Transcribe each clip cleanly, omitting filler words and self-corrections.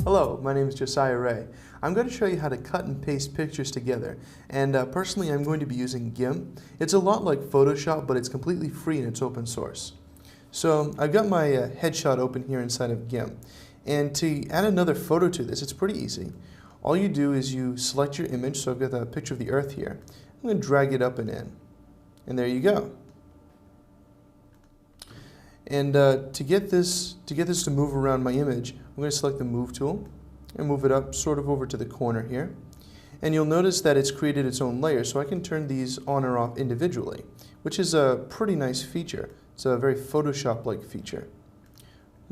Hello, my name is Josiah Ray. I'm going to show you how to cut and paste pictures together, and personally I'm going to be using GIMP. It's a lot like Photoshop, but it's completely free and it's open source. So I've got my headshot open here inside of GIMP, and to add another photo to this, it's pretty easy. All you do is you select your image, so I've got the picture of the Earth here. I'm going to drag it up and in, and there you go. And to get this to move around my image, I'm going to select the Move tool and move it up sort of over to the corner here. And you'll notice that it's created its own layer, so I can turn these on or off individually, which is a pretty nice feature. It's a very Photoshop-like feature.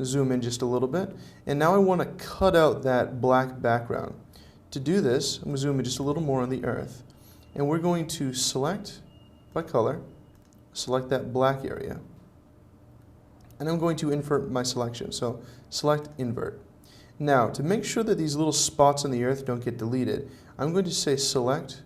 Zoom in just a little bit, and now I want to cut out that black background. To do this, I'm going to zoom in just a little more on the Earth, and we're going to select by color, select that black area. And I'm going to invert my selection, so select invert. Now, to make sure that these little spots on the Earth don't get deleted, I'm going to say select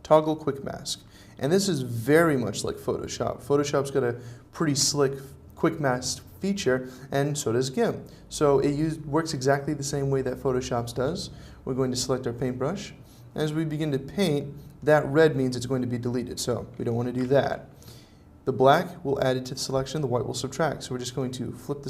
toggle quick mask. And this is very much like Photoshop. Photoshop's got a pretty slick quick mask feature, and so does GIMP. So it works exactly the same way that Photoshop's does. We're going to select our paintbrush. As we begin to paint, that red means it's going to be deleted, so we don't want to do that. The black will add it to the selection, the white will subtract. So we're just going to flip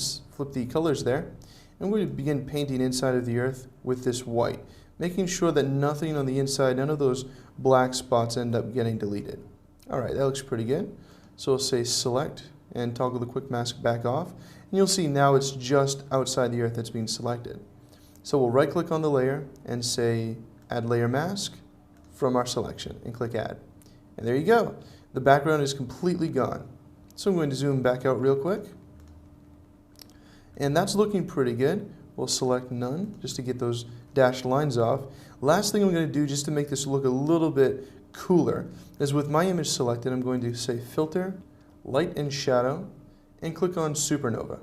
the colors there, and we're going to begin painting inside of the Earth with this white, making sure that nothing on the inside, none of those black spots end up getting deleted. Alright, that looks pretty good. So we'll say select and toggle the quick mask back off, and you'll see now it's just outside the Earth that's being selected. So we'll right click on the layer and say add layer mask from our selection and click add. And there you go. The background is completely gone. So I'm going to zoom back out real quick. And that's looking pretty good. We'll select none just to get those dashed lines off. Last thing I'm going to do just to make this look a little bit cooler is with my image selected, I'm going to say filter, light and shadow, and click on supernova.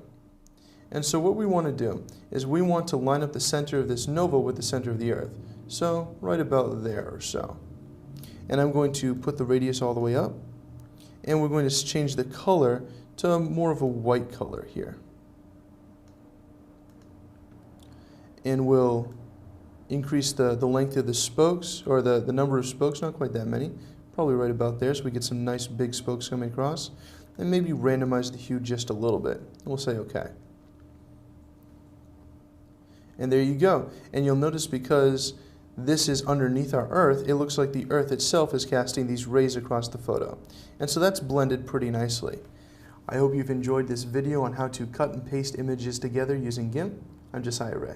And so what we want to do is we want to line up the center of this nova with the center of the Earth. So right about there or so. And I'm going to put the radius all the way up, and we're going to change the color to more of a white color here. And we'll increase the length of the spokes, or the number of spokes, not quite that many, probably right about there, so we get some nice big spokes coming across, and maybe randomize the hue just a little bit. And we'll say OK. And there you go. And you'll notice because this is underneath our Earth, it looks like the Earth itself is casting these rays across the photo. And so that's blended pretty nicely. I hope you've enjoyed this video on how to cut and paste images together using GIMP. I'm Josiah Ray.